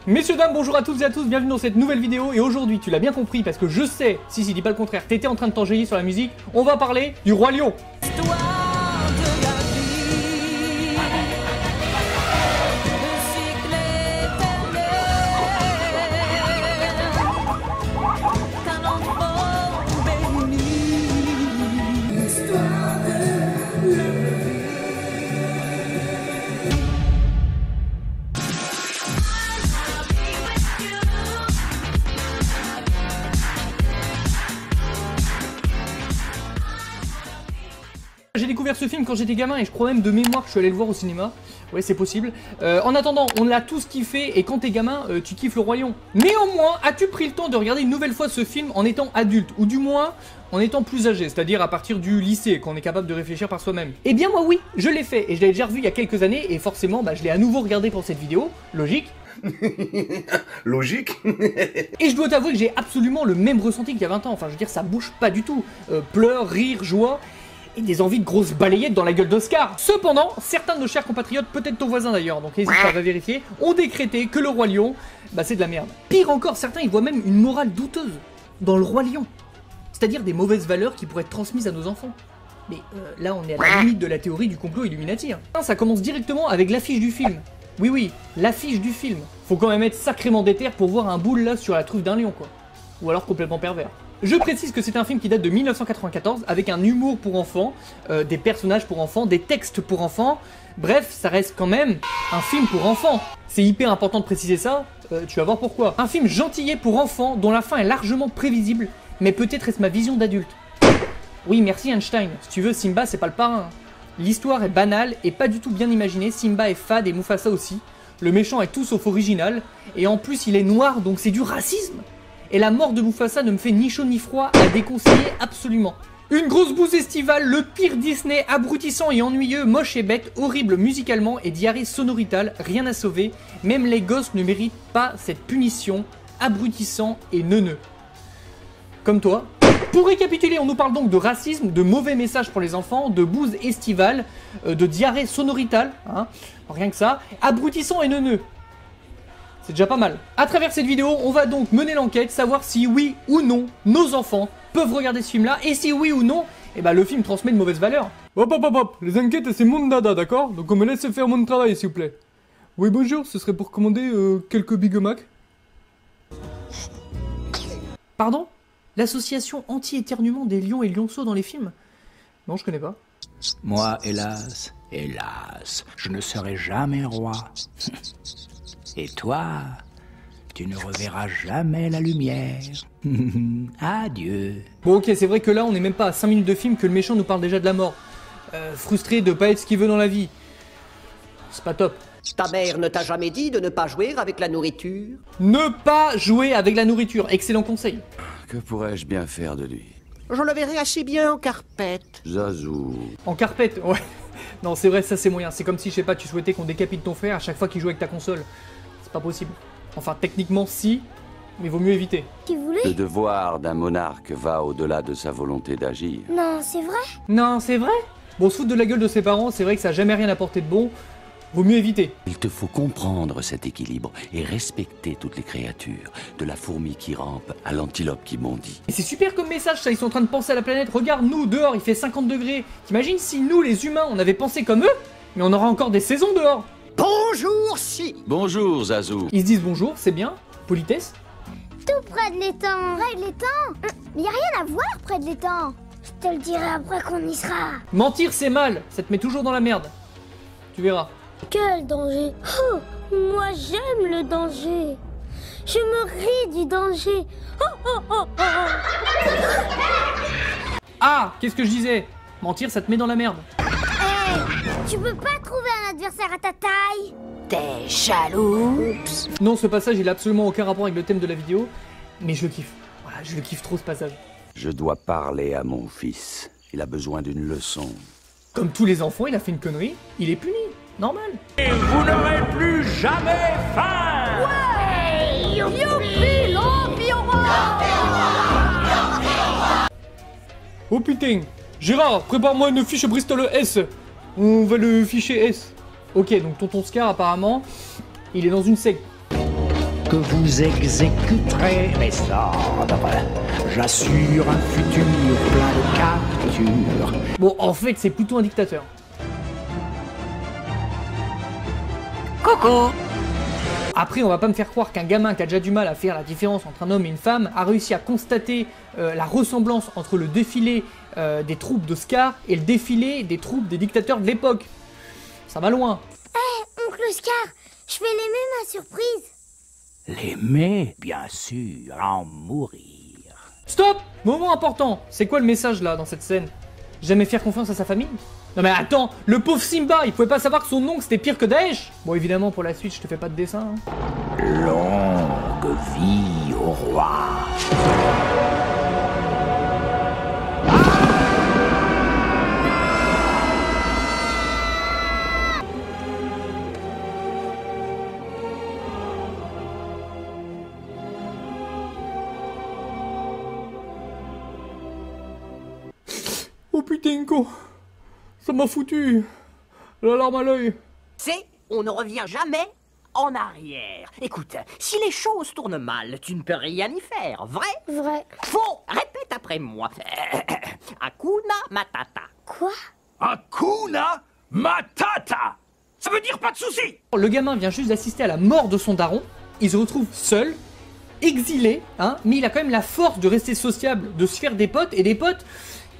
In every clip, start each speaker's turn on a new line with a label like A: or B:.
A: Messieurs, dames, bonjour à toutes et à tous, bienvenue dans cette nouvelle vidéo. Et aujourd'hui, tu l'as bien compris, parce que je sais, si dis pas le contraire, t'étais en train de t'enjailler sur la musique, on va parler du Roi Lion. J'ai découvert ce film quand j'étais gamin et je crois même de mémoire que je suis allé le voir au cinéma. Ouais, c'est possible. En attendant, on l'a tous kiffé et quand t'es gamin, tu kiffes le Roi Lion. Néanmoins, as-tu pris le temps de regarder une nouvelle fois ce film en étant adulte ou du moins en étant plus âgé, c'est-à-dire à partir du lycée, quand on est capable de réfléchir par soi-même? Eh bien moi oui, je l'ai fait et je l'ai déjà revu il y a quelques années et forcément je l'ai à nouveau regardé pour cette vidéo, logique.
B: Logique.
A: Et je dois t'avouer que j'ai absolument le même ressenti qu'il y a 20 ans, enfin je veux dire ça bouge pas du tout. Pleurs, rire, joie... et des envies de grosses balayettes dans la gueule d'Oscar. Cependant, certains de nos chers compatriotes, peut-être ton voisin d'ailleurs, donc n'hésite pas à vérifier, ont décrété que le Roi Lion, c'est de la merde. Pire encore, certains y voient même une morale douteuse dans le Roi Lion. C'est-à-dire des mauvaises valeurs qui pourraient être transmises à nos enfants. Mais là, on est à la limite de la théorie du complot Illuminati. Ça commence directement avec l'affiche du film. Oui, l'affiche du film. Faut quand même être sacrément déter pour voir un boule là sur la truffe d'un lion, quoi. Ou alors complètement pervers. Je précise que c'est un film qui date de 1994 avec un humour pour enfants, des personnages pour enfants, des textes pour enfants. Bref, ça reste quand même un film pour enfants. C'est hyper important de préciser ça, tu vas voir pourquoi. Un film gentillet pour enfants dont la fin est largement prévisible, mais peut-être est-ce ma vision d'adulte. Oui, merci Einstein. Si tu veux, Simba c'est pas le parrain. L'histoire est banale et pas du tout bien imaginée, Simba est fade et Mufasa aussi. Le méchant est tout sauf original, et en plus il est noir donc c'est du racisme. Et la mort de Mufasa ne me fait ni chaud ni froid à déconseiller absolument. Une grosse bouse estivale, le pire Disney, abrutissant et ennuyeux, moche et bête, horrible musicalement et diarrhée sonoritale, rien à sauver. Même les gosses ne méritent pas cette punition, abrutissant et neuneux. Comme toi. Pour récapituler, on nous parle donc de racisme, de mauvais messages pour les enfants, de bouse estivale, de diarrhée sonoritale, hein, rien que ça, abrutissant et neuneux. C'est déjà pas mal. À travers cette vidéo, on va donc mener l'enquête, savoir si oui ou non nos enfants peuvent regarder ce film-là, et si oui ou non, le film transmet de mauvaises valeurs. Hop, les enquêtes c'est mon dada, d'accord? Donc on me laisse faire mon travail s'il vous plaît. Oui bonjour, ce serait pour commander quelques Big Mac. Pardon? L'association anti-éternuement des lions et lionceaux dans les films? Non, je connais pas.
C: Moi, hélas, je ne serai jamais roi. Et toi, tu ne reverras jamais la lumière. Adieu.
A: Bon ok, c'est vrai que là, on n'est même pas à 5 minutes de film que le méchant nous parle déjà de la mort. Frustré de pas être ce qu'il veut dans la vie. C'est pas top.
D: Ta mère ne t'a jamais dit de ne pas jouer avec la nourriture?
A: Ne pas jouer avec la nourriture, excellent conseil.
B: Que pourrais-je bien faire de lui?
D: Je le verrai assez bien en carpette.
B: Zazou.
A: En carpette, ouais. Non, c'est vrai, ça c'est moyen. C'est comme si, je sais pas, tu souhaitais qu'on décapite ton frère à chaque fois qu'il joue avec ta console. C'est pas possible. Enfin, techniquement, si, mais vaut mieux éviter.
E: Tu voulais?
B: Le devoir d'un monarque va au-delà de sa volonté d'agir.
E: Non, c'est vrai?
A: Non, c'est vrai? Bon, se foutre de la gueule de ses parents, c'est vrai que ça a jamais rien apporté de bon. Vaut mieux éviter.
B: Il te faut comprendre cet équilibre et respecter toutes les créatures, de la fourmi qui rampe à l'antilope qui bondit.
A: Et c'est super comme message ça, ils sont en train de penser à la planète. Regarde, nous, dehors, il fait 50 degrés. T'imagines si nous, les humains, on avait pensé comme eux? Mais on aura encore des saisons dehors.
D: Bonjour, si.
B: Bonjour Zazou.
A: Ils se disent bonjour, c'est bien. Politesse.
E: Tout près de l'étang. Près de l'étang? Mais y a rien à voir près de l'étang. Je te le dirai après qu'on y sera.
A: Mentir, c'est mal. Ça te met toujours dans la merde. Tu verras.
E: Quel danger! Oh, moi j'aime le danger. Je me ris du danger.
A: Ah, qu'est-ce que je disais? Mentir, ça te met dans la merde.
E: Hey, tu peux pas trouver un adversaire à ta taille? T'es jaloux?
A: Non, ce passage, il a absolument aucun rapport avec le thème de la vidéo, mais je le kiffe. Voilà, je le kiffe trop ce passage.
B: Je dois parler à mon fils. Il a besoin d'une leçon.
A: Comme tous les enfants, il a fait une connerie, il est puni. Normal.
C: Et vous n'aurez plus jamais faim.
E: Ouais! Youpi!
A: Oh putain! Gérard, prépare-moi une fiche Bristol S. On va le ficher S. Ok, donc tonton Scar, apparemment, il est dans une secte.
C: Que vous exécuterez mes ordres. J'assure un futur plein de captures.
A: Bon, en fait, c'est plutôt un dictateur.
F: Coucou.
A: Après, on va pas me faire croire qu'un gamin qui a déjà du mal à faire la différence entre un homme et une femme a réussi à constater la ressemblance entre le défilé des troupes de Scar et le défilé des troupes des dictateurs de l'époque. Ça va loin.
E: Oncle Scar, je vais l'aimer ma surprise.
C: L'aimer, bien sûr, en mourir.
A: Stop! Moment important. C'est quoi le message là dans cette scène? Jamais faire confiance à sa famille? Non mais attends, le pauvre Simba, il pouvait pas savoir que son oncle c'était pire que Daesh? Bon évidemment pour la suite je te fais pas de dessin. Hein.
C: Longue vie au roi.
A: Oh putain quoi, ça m'a foutu la larme à l'œil.
F: C'est, on ne revient jamais en arrière. Écoute, si les choses tournent mal, tu ne peux rien y faire, vrai?
E: Vrai.
F: Faux, répète après moi. Hakuna Matata.
E: Quoi?
C: Hakuna Matata. Ça veut dire pas de soucis.
A: Le gamin vient juste d'assister à la mort de son daron, il se retrouve seul, exilé, hein, mais il a quand même la force de rester sociable, de se faire des potes, et des potes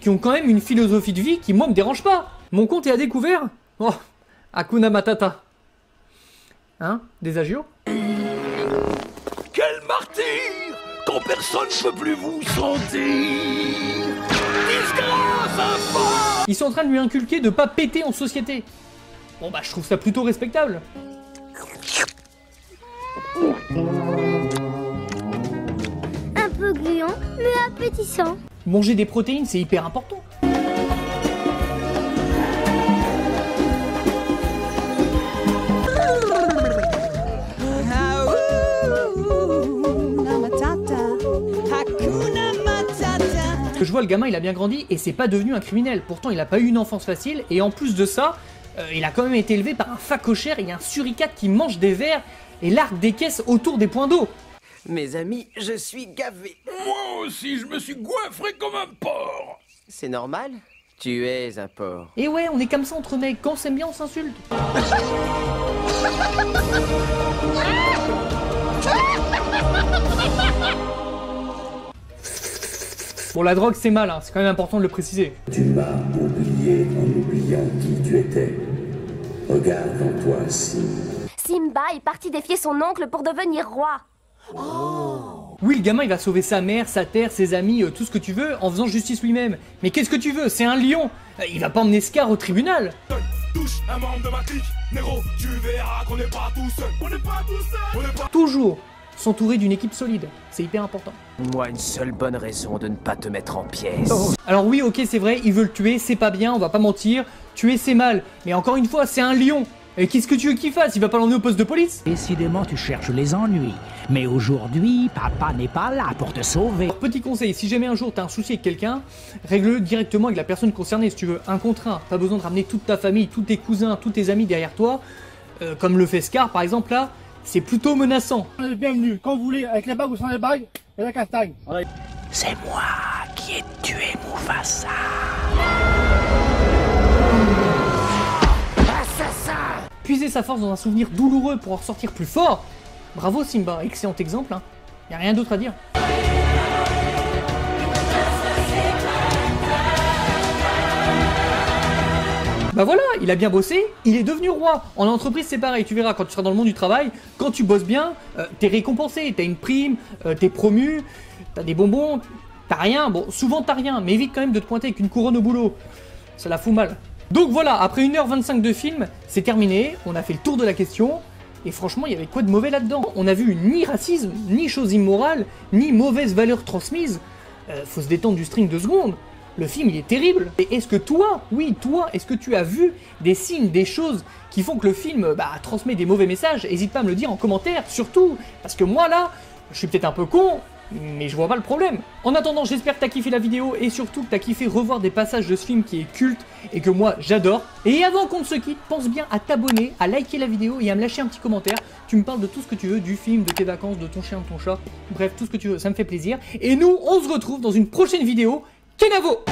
A: qui ont quand même une philosophie de vie qui moi me dérange pas. Mon compte est à découvert. Oh, Hakuna Matata. Hein, des agios?
C: Quel martyr quand personne ne peut plus vous sentir. Disgrâce infâme.
A: Ils sont en train de lui inculquer de pas péter en société. Bon bah je trouve ça plutôt respectable.
E: Un peu gluant, mais appétissant.
A: Manger des protéines c'est hyper important. Je vois le gamin il a bien grandi et c'est pas devenu un criminel. Pourtant il a pas eu une enfance facile et en plus de ça, il a quand même été élevé par un facochère et un suricate qui mange des vers et largue des caisses autour des points d'eau.
D: Mes amis, je suis gavé.
C: Moi aussi, je me suis goinfré comme un porc.
D: C'est normal? Tu es un porc.
A: Et ouais, on est comme ça entre mecs, quand on s'aime bien on s'insulte. Bon la drogue c'est mal, hein. C'est quand même important de le préciser.
G: Tu m'as oublié en oubliant qui tu étais. Regarde en toi, Simba.
E: Simba est parti défier son oncle pour devenir roi.
A: Oui, le gamin il va sauver sa mère, sa terre, ses amis, tout ce que tu veux en faisant justice lui-même. Mais qu'est-ce que tu veux? C'est un lion. Il va pas emmener Scar au tribunal.
H: Touche un membre de ma clique, Nero, tu verras qu'on n'est pas tout seul. On n'est pas tout seul. On n'est pas...
A: Toujours s'entourer d'une équipe solide, c'est hyper important.
D: Moi, une seule bonne raison de ne pas te mettre en pièces.
A: Alors oui, ok, c'est vrai, il veut le tuer, c'est pas bien, on va pas mentir. Tuer c'est mal, mais encore une fois, c'est un lion. Et qu'est-ce que tu veux qu'il fasse? Il va pas l'emmener au poste de police?
C: Décidément, tu cherches les ennuis. Mais aujourd'hui, papa n'est pas là pour te sauver.
A: Alors, petit conseil, si jamais un jour t'as un souci avec quelqu'un, règle-le directement avec la personne concernée si tu veux, un contre un. Pas besoin de ramener toute ta famille, tous tes cousins, tous tes amis derrière toi. Comme le fait Scar par exemple là, c'est plutôt menaçant.
I: Bienvenue, quand vous voulez, avec les bagues ou sans les bagues, et la castagne.
C: C'est moi qui ai tué Mufasa.
A: Puiser sa force dans un souvenir douloureux pour en ressortir plus fort. Bravo Simba, excellent exemple, hein. Y a rien d'autre à dire. Bah voilà, il a bien bossé, il est devenu roi. En entreprise c'est pareil, tu verras quand tu seras dans le monde du travail, quand tu bosses bien, t'es récompensé, t'as une prime, t'es promu, t'as des bonbons, t'as rien, bon souvent t'as rien, mais évite quand même de te pointer avec une couronne au boulot. Ça la fout mal. Donc voilà, après 1h25 de film, c'est terminé, on a fait le tour de la question, et franchement il y avait quoi de mauvais là-dedans? On a vu ni racisme, ni chose immorale, ni mauvaise valeur transmise. Faut se détendre du string 2 secondes. Le film il est terrible. Et est-ce que toi, oui toi, est-ce que tu as vu des signes, des choses qui font que le film transmet des mauvais messages? N'hésite pas à me le dire en commentaire, surtout, parce que moi là, je suis peut-être un peu con, mais je vois pas le problème. En attendant, j'espère que t'as kiffé la vidéo et surtout que t'as kiffé revoir des passages de ce film qui est culte et que moi j'adore. Et avant qu'on ne se quitte, pense bien à t'abonner, à liker la vidéo et à me lâcher un petit commentaire. Tu me parles de tout ce que tu veux, du film, de tes vacances, de ton chien, de ton chat, bref, tout ce que tu veux, ça me fait plaisir. Et nous, on se retrouve dans une prochaine vidéo. Kenavo!